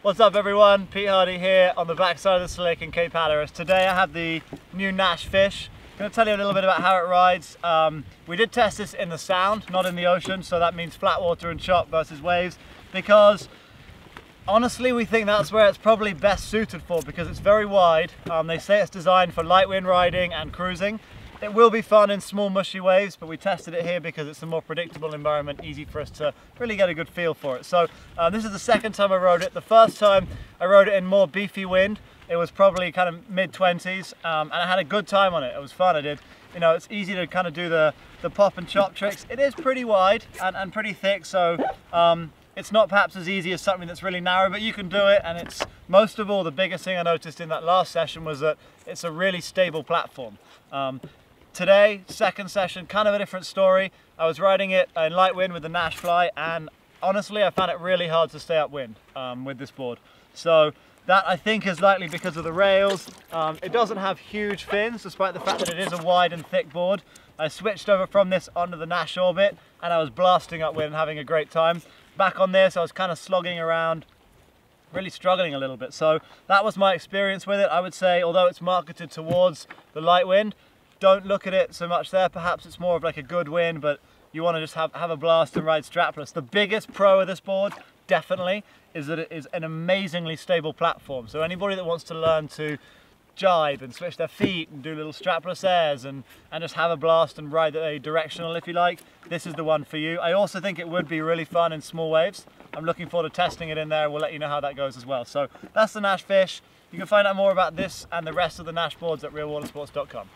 What's up everyone, Pete Hardie here on the backside of the slick in Cape Hatteras. Today I have the new Naish Fish. I'm going to tell you a little bit about how it rides. We did test this in the sound, not in the ocean, so that means flat water and chop versus waves, because honestly we think that's where it's probably best suited for, because it's very wide. They say it's designed for light wind riding and cruising. It will be fun in small mushy waves, but we tested it here because it's a more predictable environment, easy for us to really get a good feel for it. So this is the second time I rode it. The first time I rode it in more beefy wind. It was probably kind of mid-20s, and I had a good time on it. It was fun. It's easy to kind of do the pop and chop tricks. It is pretty wide and pretty thick, so it's not perhaps as easy as something that's really narrow, but you can do it. And it's, most of all, the biggest thing I noticed in that last session was that it's a really stable platform. Today, second session, kind of a different story. I was riding it in light wind with the Naish Fly, and honestly I found it really hard to stay upwind with this board. So that I think is likely because of the rails. It doesn't have huge fins, despite the fact that it is a wide and thick board. I switched over from this onto the Naish Orbit, and I was blasting upwind and having a great time. Back on this, I was kind of slogging around, really struggling a little bit. So that was my experience with it. I would say, although it's marketed towards the light wind, don't look at it so much there. Perhaps it's more of like a good wind, but you want to just have a blast and ride strapless. The biggest pro of this board, definitely, is that it is an amazingly stable platform. So anybody that wants to learn to jibe and switch their feet and do little strapless airs and just have a blast and ride a directional, if you like, this is the one for you. I also think it would be really fun in small waves. I'm looking forward to testing it in there. We'll let you know how that goes as well. So that's the Naish Fish. You can find out more about this and the rest of the Naish boards at realwatersports.com.